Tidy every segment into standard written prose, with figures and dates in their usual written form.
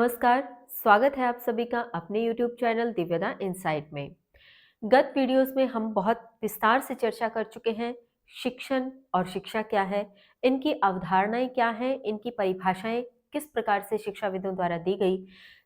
नमस्कार, स्वागत है आप सभी का अपने YouTube चैनल दिव्यदा इनसाइट में। गत वीडियोस में हम बहुत विस्तार से चर्चा कर चुके हैं शिक्षण और शिक्षा क्या है, इनकी अवधारणाएं क्या हैं, इनकी परिभाषाएं किस प्रकार से शिक्षाविदों द्वारा दी गई,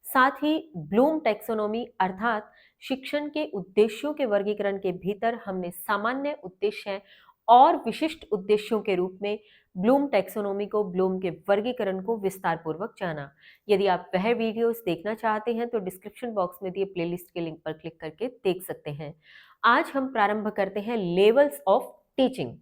साथ ही ब्लूम टैक्सोनॉमी अर्थात शिक्षण के उद्देश्यों के वर्गीकरण के भीतर हमने सामान्य उद्देश्य और विशिष्ट उद्देश्यों के रूप में ब्लूम टैक्सोनॉमी को, ब्लूम के वर्गीकरण को विस्तार पूर्वक जाना। यदि आप वह वीडियोस देखना चाहते हैं तो डिस्क्रिप्शन बॉक्स में दिए प्लेलिस्ट के लिंक पर क्लिक करके देख सकते हैं। आज हम प्रारंभ करते हैं लेवल्स ऑफ टीचिंग।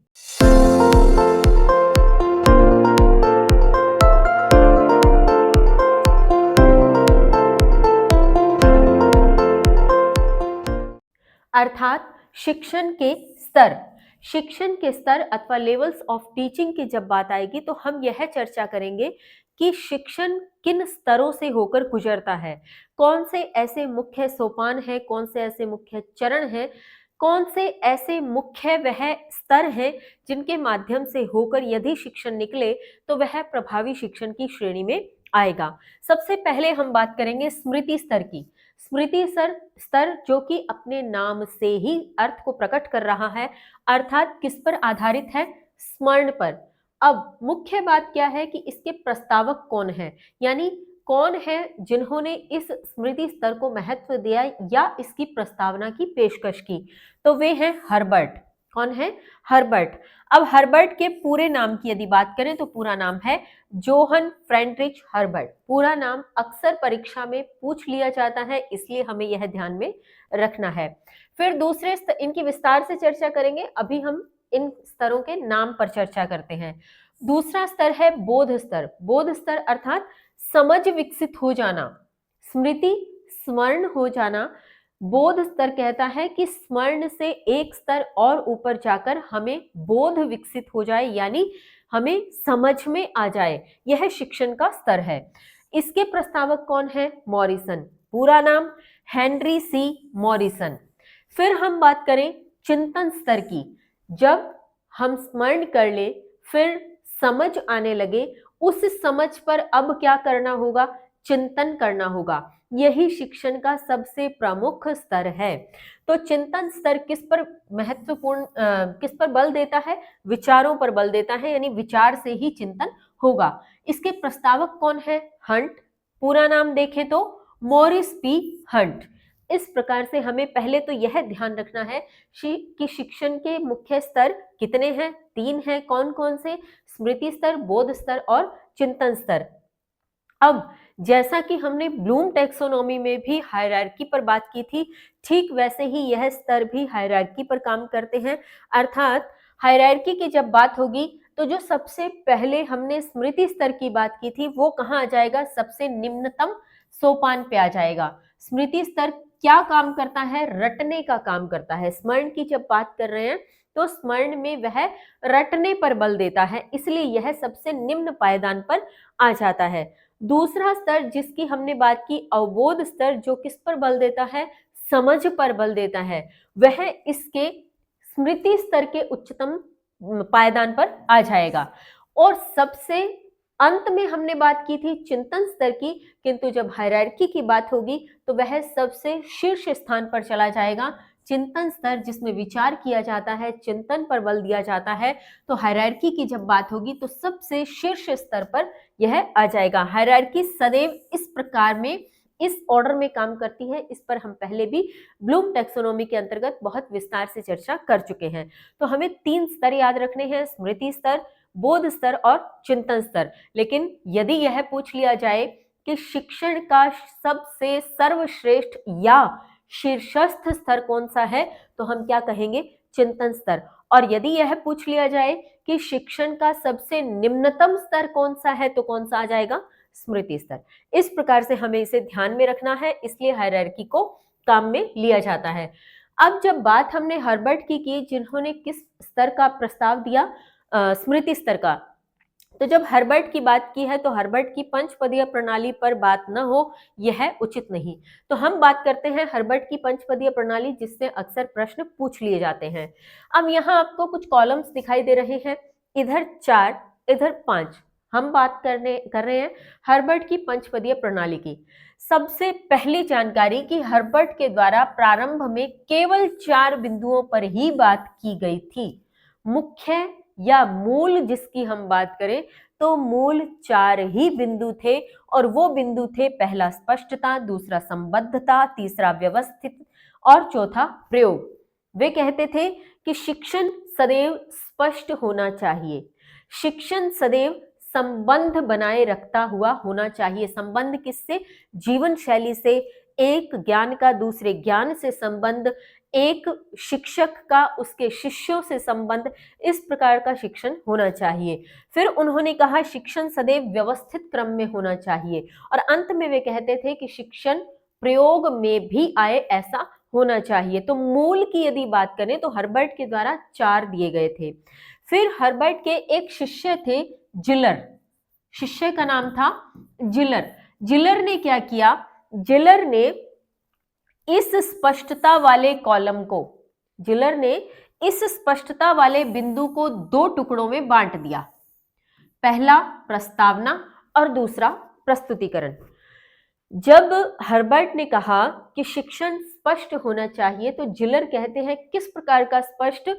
अर्थात शिक्षण के स्तर। शिक्षण के स्तर अथवा लेवल्स ऑफ टीचिंग की जब बात आएगी तो हम यह चर्चा करेंगे कि शिक्षण किन स्तरों से होकर गुजरता है, कौन से ऐसे मुख्य सोपान हैं, कौन से ऐसे मुख्य चरण हैं, कौन से ऐसे मुख्य वह स्तर हैं जिनके माध्यम से होकर यदि शिक्षण निकले तो वह प्रभावी शिक्षण की श्रेणी में आएगा। सबसे पहले हम बात करेंगे स्मृति स्तर की। स्मृति स्तर जो कि अपने नाम से ही अर्थ को प्रकट कर रहा है, अर्थात किस पर आधारित है? स्मरण पर। अब मुख्य बात क्या है कि इसके प्रस्तावक कौन है, यानी कौन है जिन्होंने इस स्मृति स्तर को महत्व दिया या इसकी प्रस्तावना की पेशकश की, तो वे हैं हर्बर्ट। कौन है? हर्बर्ट। अब हर्बर्ट के पूरे नाम की यदि बात करें तो पूरा नाम है जोहन फ्रेडरिच हर्बर्ट। पूरा नाम अक्सर परीक्षा में पूछ लिया जाता है, इसलिए हमें यह ध्यान में रखना है। फिर दूसरे इनकी विस्तार से चर्चा करेंगे, अभी हम इन स्तरों के नाम पर चर्चा करते हैं। दूसरा स्तर है बोध स्तर। बोध स्तर अर्थात समझ विकसित हो जाना, स्मृति स्मरण हो जाना। बोध स्तर कहता है कि स्मरण से एक स्तर और ऊपर जाकर हमें बोध विकसित हो जाए, यानी हमें समझ में आ जाए, यह शिक्षण का स्तर है। इसके प्रस्तावक कौन है? मॉरिसन। पूरा नाम हेनरी सी मॉरिसन। फिर हम बात करें चिंतन स्तर की। जब हम स्मरण कर ले फिर समझ आने लगे, उस समझ पर अब क्या करना होगा? चिंतन करना होगा। यही शिक्षण का सबसे प्रमुख स्तर है। तो चिंतन स्तर किस पर महत्वपूर्ण किस पर बल देता है? विचारों पर बल देता है, यानी विचार से ही चिंतन होगा। इसके प्रस्तावक कौन है? हंट। पूरा नाम देखें तो मॉरिस पी हंट। इस प्रकार से हमें पहले तो यह ध्यान रखना है कि शिक्षण के मुख्य स्तर कितने हैं? 3 हैं। कौन कौन से? स्मृति स्तर, बोध स्तर और चिंतन स्तर। अब जैसा कि हमने ब्लूम टैक्सोनॉमी में भी हायरार्की पर बात की थी, ठीक वैसे ही यह स्तर भी हायरार्की पर काम करते हैं। अर्थात हायरार्की की जब बात होगी तो जो सबसे पहले हमने स्मृति स्तर की बात की थी वो कहाँ आ जाएगा? सबसे निम्नतम सोपान पे आ जाएगा। स्मृति स्तर क्या काम करता है? रटने का काम करता है। स्मरण की जब बात कर रहे हैं तो स्मरण में वह रटने पर बल देता है, इसलिए यह सबसे निम्न पायदान पर आ जाता है। दूसरा स्तर जिसकी हमने बात की अवबोध स्तर, जो किस पर बल देता है? समझ पर बल देता है। वह इसके स्मृति स्तर के उच्चतम पायदान पर आ जाएगा। और सबसे अंत में हमने बात की थी चिंतन स्तर की, किंतु जब हायरार्की की बात होगी तो वह सबसे शीर्ष स्थान पर चला जाएगा। चिंतन स्तर जिसमें विचार किया जाता है, चिंतन पर बल दिया जाता है, तो हायरार्की की जब बात होगी तो सबसे शीर्ष स्तर पर यह आ जाएगा। हायरार्की सदैव इस प्रकार में, इस ऑर्डर में काम करती है। इस पर हम पहले भी ब्लूम टैक्सोनॉमी के अंतर्गत बहुत विस्तार से चर्चा कर चुके हैं। तो हमें 3 स्तर याद रखने हैं, स्मृति स्तर, बोध स्तर और चिंतन स्तर। लेकिन यदि यह पूछ लिया जाए कि शिक्षण का सबसे सर्वश्रेष्ठ या शीर्षस्थ स्तर कौन सा है, तो हम क्या कहेंगे? चिंतन स्तर। और यदि यह पूछ लिया जाए कि शिक्षण का सबसे निम्नतम स्तर कौन सा है, तो कौन सा आ जाएगा? स्मृति स्तर। इस प्रकार से हमें इसे ध्यान में रखना है, इसलिए हायरार्की को काम में लिया जाता है। अब जब बात हमने हर्बर्ट की जिन्होंने किस स्तर का प्रस्ताव दिया? स्मृति स्तर का। तो जब हर्बर्ट की बात की है तो हर्बर्ट की पंचपदीय प्रणाली पर बात न हो यह उचित नहीं। तो हम बात करते हैं हर्बर्ट की पंचपदीय प्रणाली, जिससे अक्सर प्रश्न पूछ लिए जाते हैं। अब यहाँ आपको कुछ कॉलम्स दिखाई दे रहे हैं, इधर 4, इधर 5। हम बात कर रहे हैं हर्बर्ट की पंचपदीय प्रणाली की। सबसे पहली जानकारी कि हर्बर्ट के द्वारा प्रारंभ में केवल 4 बिंदुओं पर ही बात की गई थी। मुख्य या मूल जिसकी हम बात करें तो मूल 4 ही बिंदु थे, और वो बिंदु थे पहला स्पष्टता, दूसरा संबद्धता, तीसरा व्यवस्थित और चौथा प्रयोग। वे कहते थे कि शिक्षण सदैव स्पष्ट होना चाहिए, शिक्षण सदैव संबंध बनाए रखता हुआ होना चाहिए। संबंध किससे? जीवन शैली से, एक ज्ञान का दूसरे ज्ञान से संबंध, एक शिक्षक का उसके शिष्यों से संबंध, इस प्रकार का शिक्षण होना चाहिए। फिर उन्होंने कहा शिक्षण सदैव व्यवस्थित क्रम में होना चाहिए, और अंत में वे कहते थे कि शिक्षण प्रयोग में भी आए ऐसा होना चाहिए। तो मूल की यदि बात करें तो हर्बर्ट के द्वारा 4 दिए गए थे। फिर हर्बर्ट के एक शिष्य थे जिलर, शिष्य का नाम था जिलर। जिलर ने क्या किया? जिलर ने इस स्पष्टता वाले कॉलम को, जिलर ने इस स्पष्टता वाले बिंदु को 2 टुकड़ों में बांट दिया, पहला प्रस्तावना और दूसरा प्रस्तुतिकरण। जब हर्बर्ट ने कहा कि शिक्षण स्पष्ट होना चाहिए तो जिलर कहते हैं किस प्रकार का स्पष्ट?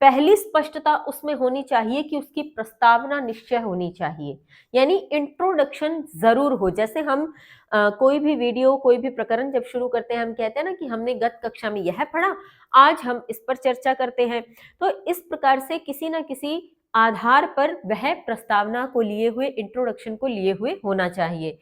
पहली स्पष्टता उसमें होनी चाहिए कि उसकी प्रस्तावना निश्चय होनी चाहिए, यानी इंट्रोडक्शन जरूर हो। जैसे हम कोई भी वीडियो, कोई भी प्रकरण जब शुरू करते हैं, हम कहते हैं ना कि हमने गत कक्षा में यह पढ़ा, आज हम इस पर चर्चा करते हैं। तो इस प्रकार से किसी ना किसी आधार पर वह प्रस्तावना को लिए हुए, इंट्रोडक्शन को लिए हुए होना चाहिए।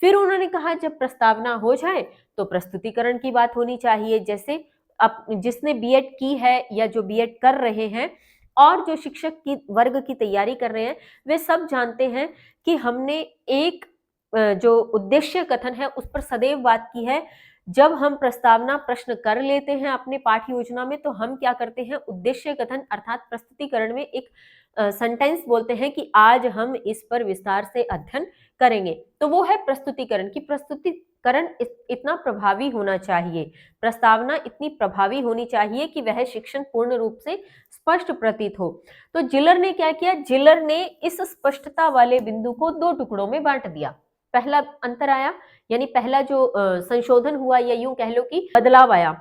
फिर उन्होंने कहा जब प्रस्तावना हो जाए तो प्रस्तुतिकरण की बात होनी चाहिए। जैसे अब जिसने बीएड की है या जो बीएड कर रहे हैं और जो शिक्षक की वर्ग की तैयारी कर रहे हैं, वे सब जानते हैं कि हमने एक जो उद्देश्य कथन है उस पर सदैव बात की है। जब हम प्रस्तावना प्रश्न कर लेते हैं अपने पाठ योजना में तो हम क्या करते हैं? उद्देश्य कथन अर्थात प्रस्तुतिकरण में एक सेंटेंस बोलते हैं कि आज हम इस पर विस्तार से अध्ययन करेंगे। तो वो है प्रस्तुतिकरण की प्रस्तुतिकरण इतना प्रभावी होना चाहिए, प्रस्तावना इतनी प्रभावी होनी चाहिए कि वह शिक्षण पूर्ण रूप से स्पष्ट प्रतीत हो। तो जिलर ने क्या किया? जिलर ने इस स्पष्टता वाले बिंदु को 2 टुकड़ों में बांट दिया। पहला अंतर आया, यानी पहला जो संशोधन हुआ या यूं कह लो कि बदलाव आया।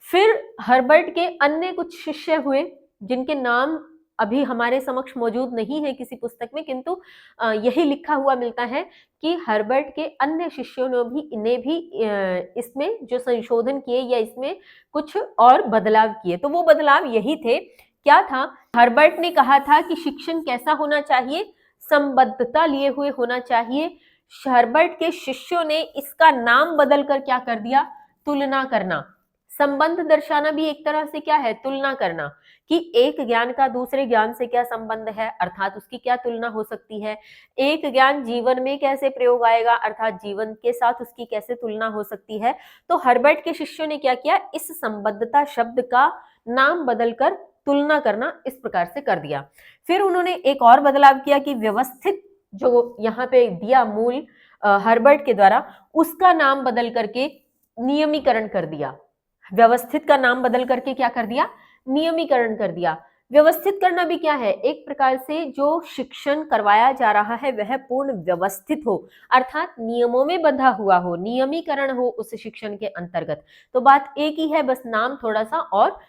फिर हर्बर्ट के अन्य कुछ शिष्य हुए जिनके नाम अभी हमारे समक्ष मौजूद नहीं है किसी पुस्तक में, किंतु यही लिखा हुआ मिलता है कि हर्बर्ट के अन्य शिष्यों ने भी इसमें जो संशोधन किए या इसमें कुछ और बदलाव किए। तो वो बदलाव यही थे। क्या था? हर्बर्ट ने कहा था कि शिक्षण कैसा होना चाहिए? संबद्धता लिए हुए होना चाहिए। हर्बर्ट के शिष्यों ने इसका नाम बदलकर क्या कर दिया? तुलना करना। संबंध दर्शाना भी एक तरह से क्या है? तुलना करना, कि एक ज्ञान का दूसरे ज्ञान से क्या संबंध है, अर्थात उसकी क्या तुलना हो सकती है। एक ज्ञान जीवन में कैसे प्रयोग आएगा, अर्थात जीवन के साथ उसकी कैसे तुलना हो सकती है। तो हर्बर्ट के शिष्यों ने क्या किया? इस संबद्धता शब्द का नाम बदलकर तुलना करना इस प्रकार से कर दिया। फिर उन्होंने एक और बदलाव किया कि व्यवस्थित जो यहाँ पे दिया मूल हर्बर्ट के द्वारा, उसका नाम बदल करके नियमीकरण कर दिया। व्यवस्थित का नाम बदल करके क्या कर दिया? नियमीकरण कर दिया। व्यवस्थित करना भी क्या है? एक प्रकार से जो शिक्षण करवाया जा रहा है वह पूर्ण व्यवस्थित हो, अर्थात नियमों में बंधा हुआ हो, नियमीकरण हो उस शिक्षण के अंतर्गत। तो बात एक ही है, बस नाम थोड़ा सा और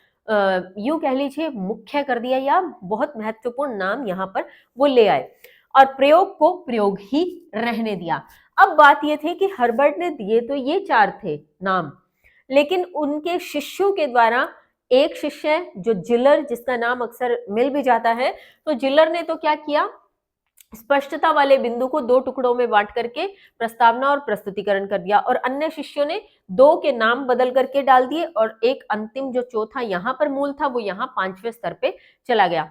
यूं कह लीजिए मुख्य कर दिया, या बहुत महत्वपूर्ण नाम यहाँ पर वो ले आए, और प्रयोग को प्रयोग ही रहने दिया। अब बात ये थी कि हर्बर्ट ने दिए तो ये 4 थे नाम, लेकिन उनके शिष्यों के द्वारा एक शिष्य जो जिलर, जिसका नाम अक्सर मिल भी जाता है, तो जिलर ने तो क्या किया? स्पष्टता वाले बिंदु को 2 टुकड़ों में बांट करके प्रस्तावना और प्रस्तुतिकरण कर दिया, और अन्य शिष्यों ने 2 के नाम बदल करके डाल दिए, और एक अंतिम जो चौथा यहां पर मूल था वो यहां 5वें स्तर पे चला गया।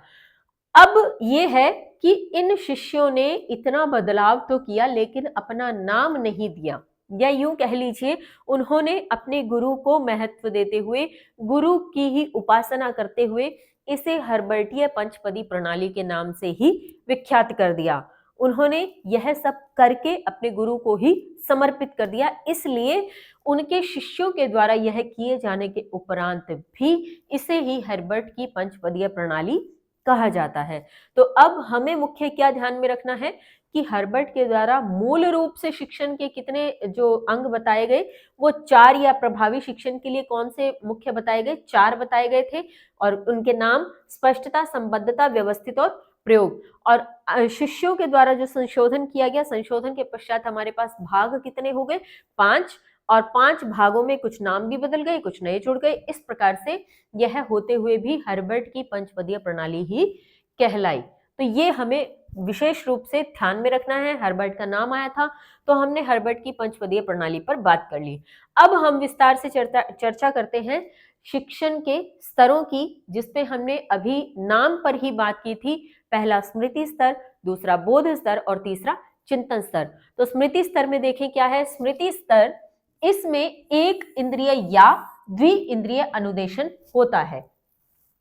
अब ये है कि इन शिष्यों ने इतना बदलाव तो किया लेकिन अपना नाम नहीं दिया, या यूं कह लीजिए उन्होंने अपने गुरु को महत्व देते हुए, गुरु की ही उपासना करते हुए इसे हर्बर्टीय पंचपदी प्रणाली के नाम से ही विख्यात कर दिया। उन्होंने यह सब करके अपने गुरु को ही समर्पित कर दिया, इसलिए उनके शिष्यों के द्वारा यह किए जाने के उपरांत भी इसे ही हर्बर्ट की पंचपदीय प्रणाली कहा जाता है। तो अब हमें मुख्य क्या ध्यान में रखना है कि हर्बर्ट के द्वारा मूल रूप से शिक्षण के कितने जो अंग बताए गए वो 4, या प्रभावी शिक्षण के लिए कौन से मुख्य बताए गए, 4 बताए गए थे, और उनके नाम स्पष्टता, संबद्धता, व्यवस्थित और प्रयोग। और शिष्यों के द्वारा जो संशोधन किया गया, संशोधन के पश्चात हमारे पास भाग कितने हो गए, 5, और 5 भागों में कुछ नाम भी बदल गए, कुछ नए जुड़ गए। इस प्रकार से यह होते हुए भी हर्बर्ट की पंचपदीय प्रणाली ही कहलाई। तो ये हमें विशेष रूप से ध्यान में रखना है। हर्बर्ट का नाम आया था तो हमने हर्बर्ट की पंचपदीय प्रणाली पर बात कर ली। अब हम विस्तार से चर्चा करते हैं शिक्षण के स्तरों की, जिसपे हमने अभी नाम पर ही बात की थी। पहला स्मृति स्तर, दूसरा बोध स्तर और तीसरा चिंतन स्तर। तो स्मृति स्तर में देखें क्या है। स्मृति स्तर, इसमें एक इंद्रिय या द्वि इंद्रिय अनुदेशन होता है।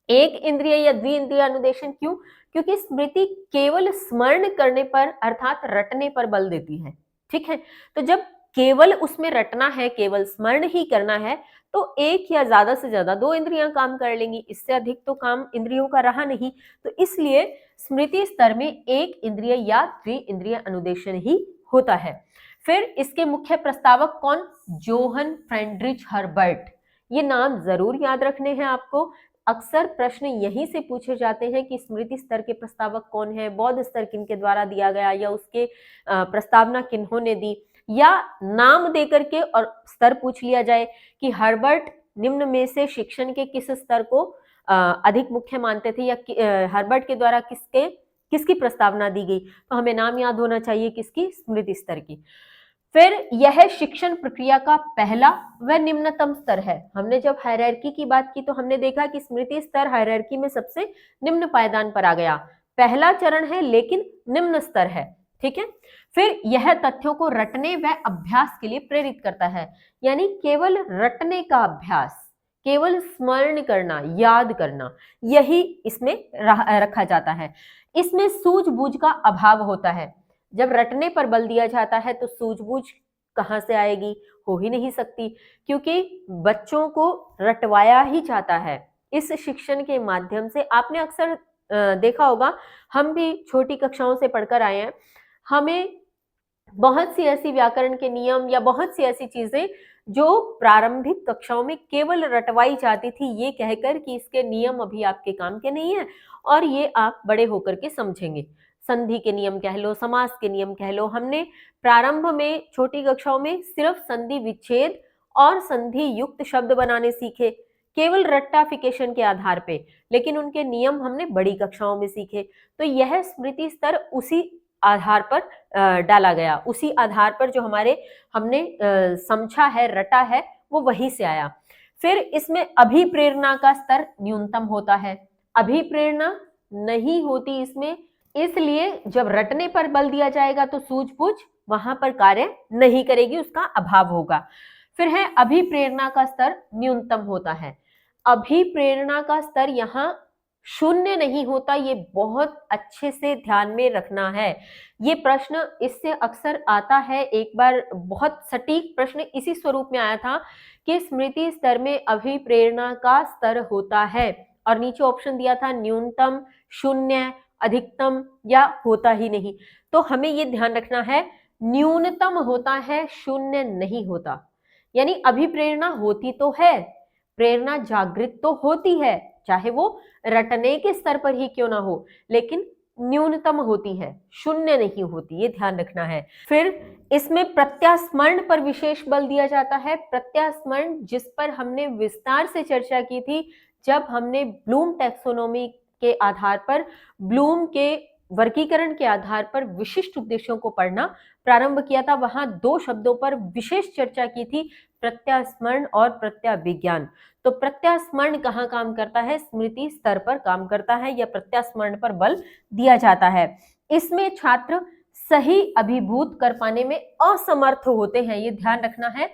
एक इंद्रिय या द्वि इंद्रिय अनुदेशन क्यों? क्योंकि स्मृति केवल स्मरण करने पर अर्थात रटने पर बल देती है। ठीक है, तो जब केवल उसमें रटना है, केवल स्मरण ही करना है, तो एक या ज्यादा से ज्यादा 2 इंद्रियां काम कर लेंगी, इससे अधिक तो काम इंद्रियों का रहा नहीं। तो इसलिए स्मृति स्तर में एक इंद्रिय या द्वि इंद्रिय अनुदेशन ही होता है। फिर इसके मुख्य प्रस्तावक कौन? Johan Friedrich Herbert. ये नाम जरूर याद रखने हैं आपको। अक्सर प्रश्न यहीं से पूछे जाते हैं कि स्मृति स्तर के प्रस्तावक कौन है, बौद्ध स्तर किनके द्वारा दिया गया, या उसके प्रस्तावना किन्होंने दी, या नाम देकर के और स्तर पूछ लिया जाए कि हर्बर्ट निम्न में से शिक्षण के किस स्तर को अधिक मुख्य मानते थे, या हर्बर्ट के द्वारा किसकी प्रस्तावना दी गई। तो हमें नाम याद होना चाहिए किसकी? स्मृति स्तर की। फिर यह शिक्षण प्रक्रिया का पहला व निम्नतम स्तर है। हमने जब हायरार्की की बात की तो हमने देखा कि स्मृति स्तर हायरार्की में सबसे निम्न पायदान पर आ गया। पहला चरण है लेकिन निम्न स्तर है। ठीक है, फिर यह तथ्यों को रटने व अभ्यास के लिए प्रेरित करता है, यानी केवल रटने का अभ्यास, केवल स्मरण करना, याद करना, यही इसमें रखा जाता है। इसमें सूझबूझ का अभाव होता है। जब रटने पर बल दिया जाता है तो सूझबूझ कहाँ से आएगी? हो ही नहीं सकती, क्योंकि बच्चों को रटवाया ही जाता है। इस शिक्षण के माध्यम से आपने अक्सर देखा होगा, हम भी छोटी कक्षाओं से पढ़कर आए हैं, हमें बहुत सी ऐसी व्याकरण के नियम या बहुत सी ऐसी चीजें जो प्रारंभिक कक्षाओं में केवल रटवाई जाती थी, ये कहकर कि इसके नियम अभी आपके काम के नहीं है और ये आप बड़े होकर के समझेंगे। संधि के नियम कह लो, समास के नियम कह लो, हमने प्रारंभ में छोटी कक्षाओं में सिर्फ संधि विच्छेद और संधि युक्त शब्द बनाने सीखे, केवल रट्टाफिकेशन के आधार पे, लेकिन उनके नियम हमने बड़ी कक्षाओं में सीखे। तो यह स्मृति स्तर उसी आधार पर डाला गया, उसी आधार पर जो हमने समझा है, रटा है, वो वहीं से आया। फिर इसमें अभिप्रेरणा का स्तर न्यूनतम होता है। अभिप्रेरणा नहीं होती इसमें, इसलिए जब रटने पर बल दिया जाएगा तो सूझबूझ वहां पर कार्य नहीं करेगी, उसका अभाव होगा। फिर है अभिप्रेरणा का स्तर न्यूनतम होता है। अभिप्रेरणा का स्तर यहाँ शून्य नहीं होता, ये बहुत अच्छे से ध्यान में रखना है। ये प्रश्न इससे अक्सर आता है। एक बार बहुत सटीक प्रश्न इसी स्वरूप में आया था कि स्मृति स्तर में अभिप्रेरणा का स्तर होता है, और नीचे ऑप्शन दिया था न्यूनतम, शून्य, अधिकतम या होता ही नहीं। तो हमें ये ध्यान रखना है, न्यूनतम होता है, शून्य नहीं होता। यानी अभिप्रेरणा होती तो है, प्रेरणा जागृत तो होती है, चाहे वो रटने के स्तर पर ही क्यों ना हो, लेकिन न्यूनतम होती है, शून्य नहीं होती, ये ध्यान रखना है। फिर इसमें प्रत्यास्मरण पर विशेष बल दिया जाता है। प्रत्यास्मरण जिस पर हमने विस्तार से चर्चा की थी जब हमने ब्लूम टैक्सोनॉमी के आधार पर, ब्लूम के वर्गीकरण के आधार पर विशिष्ट उद्देश्यों को पढ़ना प्रारंभ किया था। वहां 2 शब्दों पर विशेष चर्चा की थी, प्रत्यास्मरण और प्रत्याभिज्ञान। तो प्रत्यास्मरण कहाँ काम करता है? स्मृति स्तर पर काम करता है, या प्रत्यास्मरण पर बल दिया जाता है। इसमें छात्र सही अभिभूत कर पाने में असमर्थ होते हैं, ये ध्यान रखना है।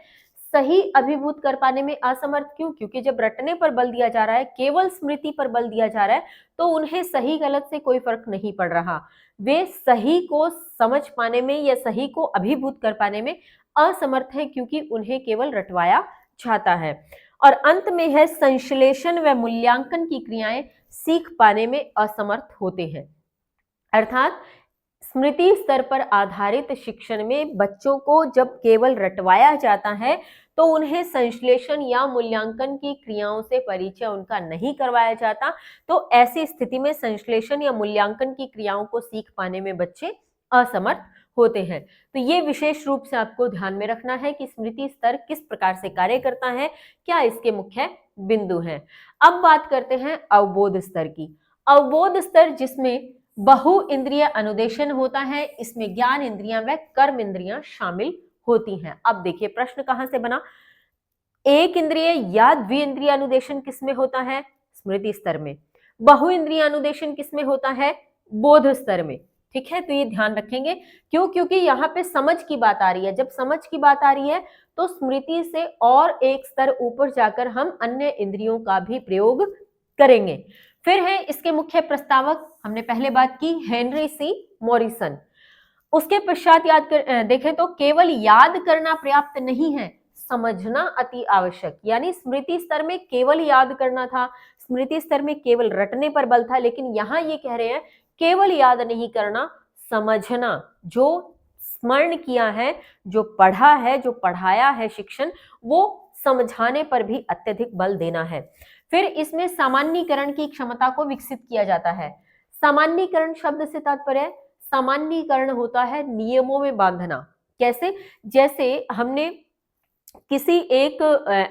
सही अभिभूत कर पाने में असमर्थ क्यों? क्योंकि जब रटने पर बल दिया जा रहा है, केवल स्मृति पर बल दिया जा रहा है, तो उन्हें सही गलत से कोई फर्क नहीं पड़ रहा। वे सही को समझ पाने में या सही को अभिभूत कर पाने में असमर्थ है, क्योंकि उन्हें केवल रटवाया जाता है। और अंत में है संश्लेषण व मूल्यांकन की क्रियाएं सीख पाने में असमर्थ होते हैं। अर्थात स्मृति स्तर पर आधारित शिक्षण में बच्चों को जब केवल रटवाया जाता है तो उन्हें संश्लेषण या मूल्यांकन की क्रियाओं से परिचय उनका नहीं करवाया जाता, तो ऐसी स्थिति में संश्लेषण या मूल्यांकन की क्रियाओं को सीख पाने में बच्चे असमर्थ होते हैं। तो ये विशेष रूप से आपको ध्यान में रखना है कि स्मृति स्तर किस प्रकार से कार्य करता है, क्या इसके मुख्य बिंदु हैं। अब बात करते हैं अवबोध स्तर की। अवबोध स्तर जिसमें बहु इंद्रिय अनुदेशन होता है, इसमें ज्ञान इंद्रियां व कर्म इंद्रियां शामिल होती हैं। अब देखिए प्रश्न कहां से बना, एक इंद्रिय या द्विइंद्रिय अनुदेशन किसमें होता है, स्मृति स्तर में। बहु इंद्रिय अनुदेशन किसमें होता है, बोध स्तर में। ठीक है, तो ये ध्यान रखेंगे। क्यों? क्योंकि यहाँ पे समझ की बात आ रही है। जब समझ की बात आ रही है तो स्मृति से और एक स्तर ऊपर जाकर हम अन्य इंद्रियों का भी प्रयोग करेंगे। फिर है इसके मुख्य प्रस्तावक, हमने पहले बात की हेनरी सी मॉरिसन। उसके पश्चात देखें तो केवल याद करना पर्याप्त नहीं है, समझना अति आवश्यक। यानी स्मृति स्तर में केवल याद करना था, स्मृति स्तर में केवल रटने पर बल था, लेकिन यहाँ ये कह रहे हैं केवल याद नहीं करना, समझना, जो स्मरण किया है, जो पढ़ा है, जो पढ़ाया है शिक्षण, वो समझाने पर भी अत्यधिक बल देना है। फिर इसमें सामान्यीकरण की क्षमता को विकसित किया जाता है। सामान्यीकरण शब्द से तात्पर्य, सामान्यीकरण होता है नियमों में बांधना। कैसे? जैसे हमने किसी एक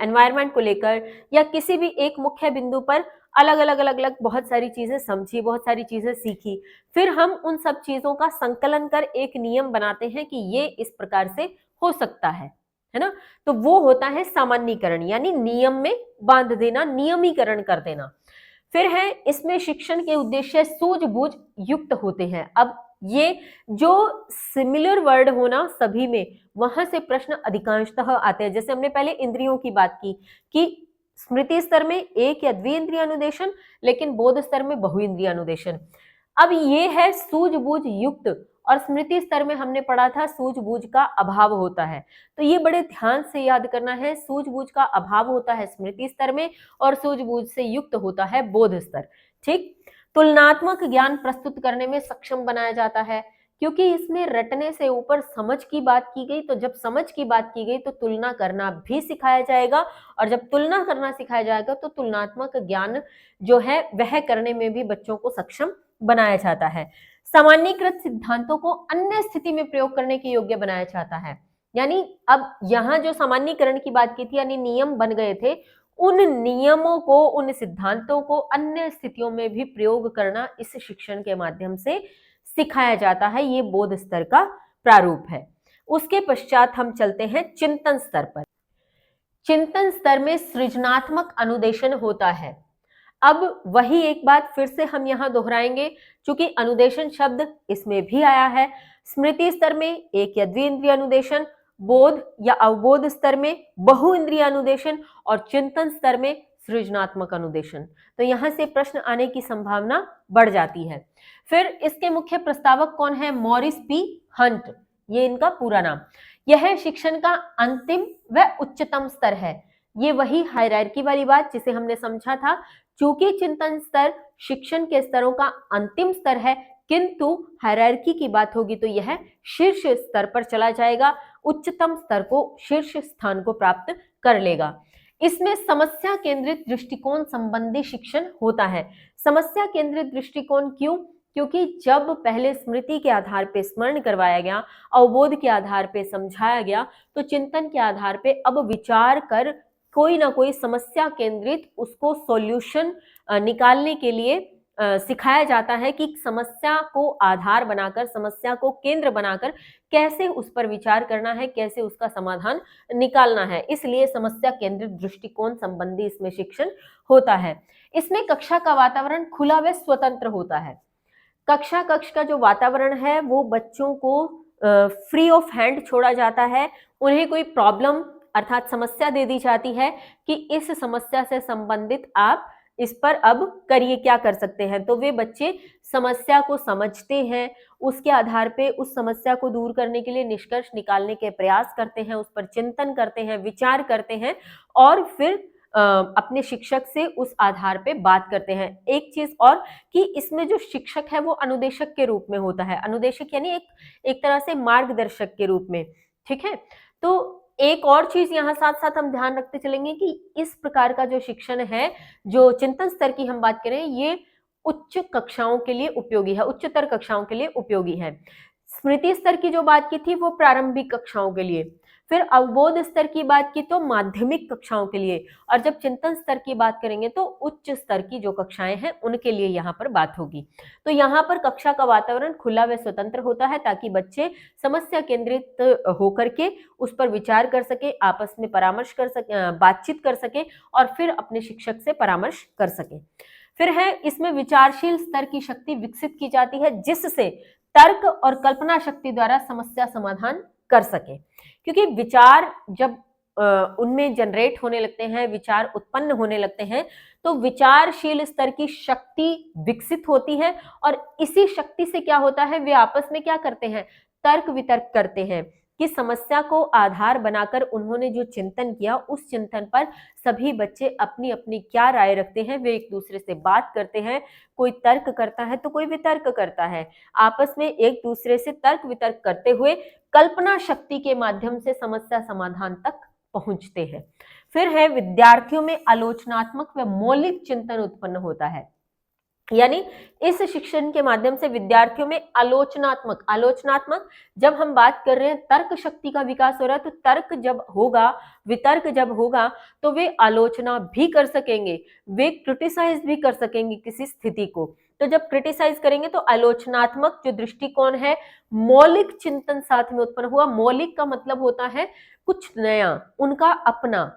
एनवायरनमेंट को लेकर या किसी भी एक मुख्य बिंदु पर अलग अलग बहुत सारी चीजें समझी, बहुत सारी चीजें सीखी, फिर हम उन सब चीजों का संकलन कर एक नियम बनाते हैं कि ये इस प्रकार से हो सकता है ना। तो वो होता है सामान्यीकरण, यानी नियम में बांध देना, नियमीकरण कर देना। फिर है इसमें शिक्षण के उद्देश्य सूझबूझ युक्त होते हैं। अब ये जो सिमिलर वर्ड होना सभी में, वहां से प्रश्न अधिकांशतः आते हैं। जैसे हमने पहले इंद्रियों की बात की कि स्मृति स्तर में एक या द्विइंद्रिय अनुदेशन, लेकिन बोध स्तर में बहुइंद्रिय अनुदेशन। अब ये है सूझबूझ युक्त, और स्मृति स्तर में हमने पढ़ा था सूझबूझ का अभाव होता है। तो ये बड़े ध्यान से याद करना है, सूझबूझ का अभाव होता है स्मृति स्तर में और सूझबूझ से युक्त होता है बोध स्तर। ठीक, तुलनात्मक ज्ञान प्रस्तुत करने में सक्षम बनाया जाता है, क्योंकि इसमें रटने से ऊपर समझ की बात की गई। तो जब समझ की बात की गई तो तुलना करना भी सिखाया जाएगा, और जब तुलना करना सिखाया जाएगा तो तुलनात्मक ज्ञान जो है वह करने में भी बच्चों को सक्षम बनाया जाता है। सामान्यीकृत सिद्धांतों को अन्य स्थिति में प्रयोग करने के योग्य बनाया जाता है। यानी अब यहाँ जो सामान्यीकरण की बात की थी, यानी नियम बन गए थे, उन नियमों को, उन सिद्धांतों को अन्य स्थितियों में भी प्रयोग करना इस शिक्षण के माध्यम से सिखाया जाता है। ये बोध स्तर का प्रारूप है। उसके पश्चात हम चलते हैं चिंतन स्तर पर। चिंतन स्तर में सृजनात्मक अनुदेशन होता है। अब वही एक बात फिर से हम यहाँ दोहराएंगे, क्योंकि अनुदेशन शब्द इसमें भी आया है। स्मृति स्तर में एक या द्विइंद्रिय अनुदेशन, बोध या अवबोध स्तर में बहुइंद्रिय अनुदेशन, और चिंतन स्तर में सृजनात्मक अनुदेशन। तो यहाँ से प्रश्न आने की संभावना बढ़ जाती है। फिर इसके मुख्य प्रस्तावक कौन है? मॉरिस पी हंट, ये इनका पूरा नाम। यह शिक्षण का अंतिम व उच्चतम स्तर है। ये वही हायरार्की वाली बात जिसे हमने समझा था। चूंकि चिंतन स्तर शिक्षण के स्तरों का अंतिम स्तर है, किंतु हायरार्की की बात होगी तो यह शीर्ष स्तर पर चला जाएगा, उच्चतम स्तर को, शीर्ष स्थान को प्राप्त कर लेगा। इसमें समस्या केंद्रित दृष्टिकोण संबंधी शिक्षण होता है। समस्या केंद्रित दृष्टिकोण क्यों? क्योंकि जब पहले स्मृति के आधार पे स्मरण करवाया गया, अवबोध के आधार पे समझाया गया, तो चिंतन के आधार पे अब विचार कर कोई ना कोई समस्या केंद्रित उसको सॉल्यूशन निकालने के लिए सिखाया जाता है कि समस्या को आधार बनाकर, समस्या को केंद्र बनाकर कैसे उस पर विचार करना है, कैसे उसका समाधान निकालना है। इसलिए समस्या केंद्रित दृष्टिकोण संबंधी इसमें शिक्षण होता है। इसमें कक्षा का वातावरण खुला व स्वतंत्र होता है। कक्ष का जो वातावरण है वो बच्चों को फ्री ऑफ हैंड छोड़ा जाता है। उन्हें कोई प्रॉब्लम अर्थात समस्या दे दी जाती है कि इस समस्या से संबंधित आप इस पर अब करिए, क्या कर सकते हैं। तो वे बच्चे समस्या को समझते हैं, उसके आधार पे उस समस्या को दूर करने के लिए निष्कर्ष निकालने के प्रयास करते हैं, उस पर चिंतन करते हैं, विचार करते हैं, और फिर अपने शिक्षक से उस आधार पे बात करते हैं। एक चीज और कि इसमें जो शिक्षक है वो अनुदेशक के रूप में होता है। अनुदेशक यानी एक तरह से मार्गदर्शक के रूप में, ठीक है। तो एक और चीज यहाँ साथ साथ हम ध्यान रखते चलेंगे कि इस प्रकार का जो शिक्षण है, जो चिंतन स्तर की हम बात करें, ये उच्च कक्षाओं के लिए उपयोगी है, उच्चतर कक्षाओं के लिए उपयोगी है। स्मृति स्तर की जो बात की थी वो प्रारंभिक कक्षाओं के लिए, फिर अवबोध स्तर की बात की तो माध्यमिक कक्षाओं के लिए, और जब चिंतन स्तर की बात करेंगे तो उच्च स्तर की जो कक्षाएं हैं उनके लिए यहाँ पर बात होगी। तो यहाँ पर कक्षा का वातावरण खुला व स्वतंत्र होता है ताकि बच्चे समस्या केंद्रित होकर के उस पर विचार कर सके, आपस में परामर्श कर सके, बातचीत कर सके और फिर अपने शिक्षक से परामर्श कर सके। फिर है इसमें विचारशील स्तर की शक्ति विकसित की जाती है जिससे तर्क और कल्पना शक्ति द्वारा समस्या समाधान कर सके, क्योंकि विचार जब उनमें जनरेट होने लगते हैं, विचार उत्पन्न होने लगते हैं, तो विचारशील स्तर की शक्ति विकसित होती है और इसी शक्ति से क्या होता है, वे आपस में क्या करते हैं, तर्क वितर्क करते हैं कि समस्या को आधार बनाकर उन्होंने जो चिंतन किया उस चिंतन पर सभी बच्चे अपनी अपनी क्या राय रखते हैं, वे एक दूसरे से बात करते हैं, कोई तर्क करता है तो कोई वितर्क करता है, आपस में एक दूसरे से तर्क वितर्क करते हुए कल्पना शक्ति के माध्यम से समस्या समाधान तक पहुंचते हैं। फिर है विद्यार्थियों में आलोचनात्मक व मौलिक चिंतन उत्पन्न होता है, यानी इस शिक्षण के माध्यम से विद्यार्थियों में आलोचनात्मक जब हम बात कर रहे हैं, तर्क शक्ति का विकास हो रहा है, तो तर्क जब होगा, वितर्क जब होगा तो वे आलोचना भी कर सकेंगे, वे क्रिटिसाइज भी कर सकेंगे किसी स्थिति को। तो जब क्रिटिसाइज करेंगे तो आलोचनात्मक जो दृष्टिकोण है, मौलिक चिंतन साथ में उत्पन्न हुआ। मौलिक का मतलब होता है कुछ नया, उनका अपना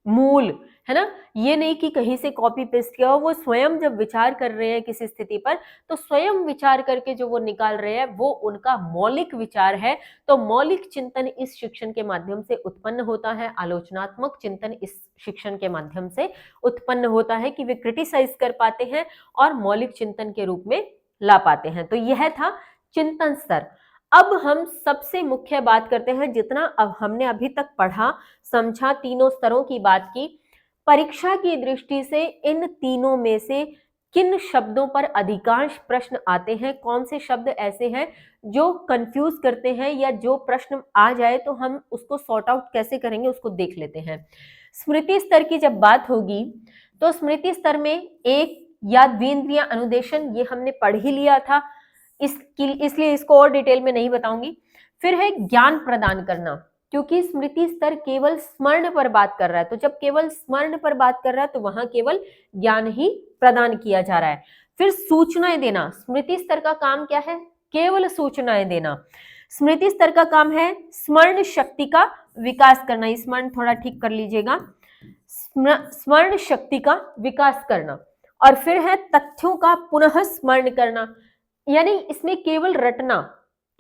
मूल, है ना, ये नहीं कि कहीं से कॉपी पेस्ट किया हो। वो स्वयं जब विचार कर रहे हैं किसी स्थिति पर तो स्वयं विचार करके जो वो निकाल रहे हैं वो उनका मौलिक विचार है। तो मौलिक चिंतन इस शिक्षण के माध्यम से उत्पन्न होता है, आलोचनात्मक चिंतन इस शिक्षण के माध्यम से उत्पन्न होता है कि वे क्रिटिसाइज कर पाते हैं और मौलिक चिंतन के रूप में ला पाते हैं। तो यह था चिंतन स्तर। अब हम सबसे मुख्य बात करते हैं, जितना अब हमने अभी तक पढ़ा समझा, तीनों स्तरों की बात की, परीक्षा की दृष्टि से इन तीनों में से किन शब्दों पर अधिकांश प्रश्न आते हैं, कौन से शब्द ऐसे हैं जो कंफ्यूज करते हैं, या जो प्रश्न आ जाए तो हम उसको सॉर्ट आउट कैसे करेंगे उसको देख लेते हैं। स्मृति स्तर की जब बात होगी तो स्मृति स्तर में एक या द्विंद्रिय अनुदेशन, ये हमने पढ़ ही लिया था, इसलिए इसको और डिटेल में नहीं बताऊंगी। फिर है ज्ञान प्रदान करना, क्योंकि स्मृति स्तर केवल स्मरण पर बात कर रहा है, तो जब केवल स्मरण पर बात कर रहा है तो वहां केवल ज्ञान ही प्रदान किया जा रहा है। फिर सूचनाएं देना, स्मृति स्तर का काम क्या है, केवल सूचनाएं देना। स्मृति स्तर का काम है स्मरण शक्ति का विकास करना, स्मरण थोड़ा ठीक कर लीजिएगा, स्मरण शक्ति का विकास करना। और फिर है तथ्यों का पुनः स्मरण करना, यानी इसमें केवल रटना,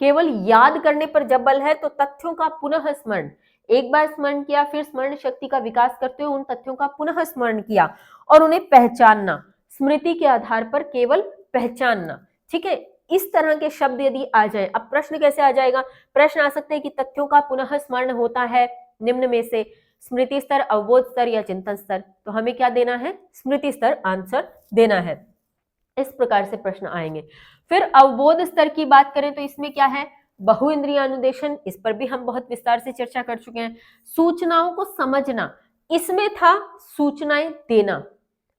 केवल याद करने पर जब बल है, तो तथ्यों का पुनः स्मरण, एक बार स्मरण किया फिर स्मरण शक्ति का विकास करते हुए उन तथ्यों का पुनः स्मरण किया और उन्हें पहचानना, स्मृति के आधार पर केवल पहचानना। ठीक है, इस तरह के शब्द यदि आ जाए, अब प्रश्न कैसे आ जाएगा, प्रश्न आ सकते हैं कि तथ्यों का पुनः स्मरण होता है निम्न में से स्मृति स्तर, अवबोध स्तर या चिंतन स्तर, तो हमें क्या देना है, स्मृति स्तर आंसर देना है। इस प्रकार से प्रश्न आएंगे। फिर अवबोध स्तर की बात करें तो इसमें क्या है, बहु इंद्रिय अनुदेशन, इस पर भी हम बहुत विस्तार से चर्चा कर चुके हैं। सूचनाओं को समझना, इसमें था सूचनाएं देना।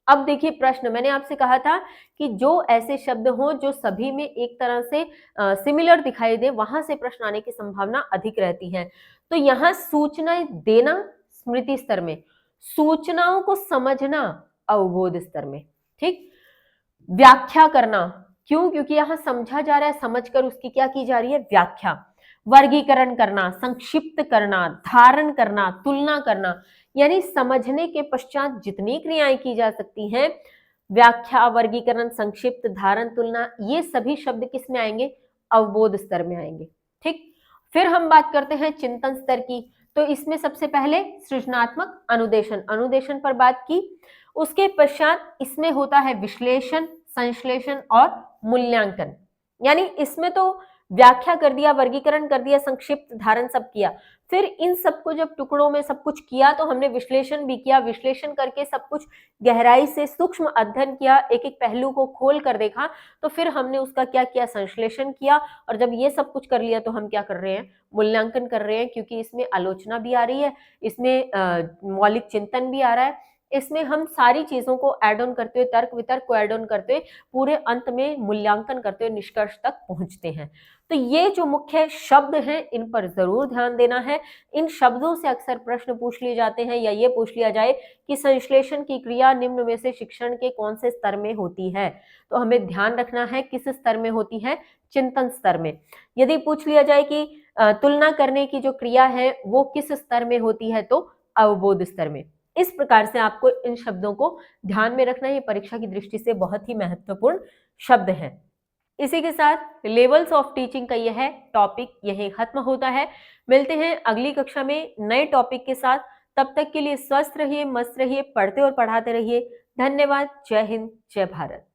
अब देखिए प्रश्न, मैंने आपसे कहा था कि जो ऐसे शब्द हो जो सभी में एक तरह से सिमिलर दिखाई दे, वहां से प्रश्न आने की संभावना अधिक रहती है। तो यहाँ सूचनाएं देना स्मृति स्तर में, सूचनाओं को समझना अवबोध स्तर में। ठीक, व्याख्या करना, क्यों, क्योंकि यहां समझा जा रहा है, समझकर उसकी क्या की जा रही है, व्याख्या। वर्गीकरण करना, संक्षिप्त करना, धारण करना, तुलना करना, यानी समझने के पश्चात जितनी क्रियाएं की जा सकती हैं, व्याख्या, वर्गीकरण, संक्षिप्त, धारण, तुलना, ये सभी शब्द किस में आएंगे, अवबोध स्तर में आएंगे। ठीक, फिर हम बात करते हैं चिंतन स्तर की, तो इसमें सबसे पहले सृजनात्मक अनुदेशन, अनुदेशन पर बात की, उसके पश्चात इसमें होता है विश्लेषण, संश्लेषण और मूल्यांकन, यानी इसमें तो व्याख्या कर दिया, वर्गीकरण कर दिया, संक्षिप्त, धारण सब किया, फिर इन सबको जब टुकड़ों में सब कुछ किया तो हमने विश्लेषण भी किया, विश्लेषण करके सब कुछ गहराई से सूक्ष्म अध्ययन किया, एक-एक पहलू को खोल कर देखा, तो फिर हमने उसका क्या किया, संश्लेषण किया। और जब ये सब कुछ कर लिया तो हम क्या कर रहे हैं, मूल्यांकन कर रहे हैं, क्योंकि इसमें आलोचना भी आ रही है, इसमें मौलिक चिंतन भी आ रहा है, इसमें हम सारी चीज़ों को ऐड ऑन करते हुए, तर्क-वितर्क को ऐड ऑन करते हुए, पूरे अंत में मूल्यांकन करते हुए निष्कर्ष तक पहुँचते हैं। तो ये जो मुख्य शब्द हैं, इन पर ज़रूर ध्यान देना है। इन शब्दों से अक्सर प्रश्न पूछ लिए जाते हैं, या ये पूछ लिया जाए कि संश्लेषण की क्रिया निम्न में से शिक्षण के कौन से स्तर में होती है? तो हमें ध्यान रखना है किस स्तर में होती है, चिंतन स्तर में। यदि पूछ लिया जाए कि तुलना करने की जो क्रिया है वो किस स्तर में होती है, तो अवबोध स्तर में। इस प्रकार से आपको इन शब्दों को ध्यान में रखना, ये परीक्षा की दृष्टि से बहुत ही महत्वपूर्ण शब्द हैं। इसी के साथ लेवल्स ऑफ टीचिंग का यह टॉपिक यहीं खत्म होता है। मिलते हैं अगली कक्षा में नए टॉपिक के साथ। तब तक के लिए स्वस्थ रहिए, मस्त रहिए, पढ़ते और पढ़ाते रहिए। धन्यवाद। जय हिंद, जय भारत।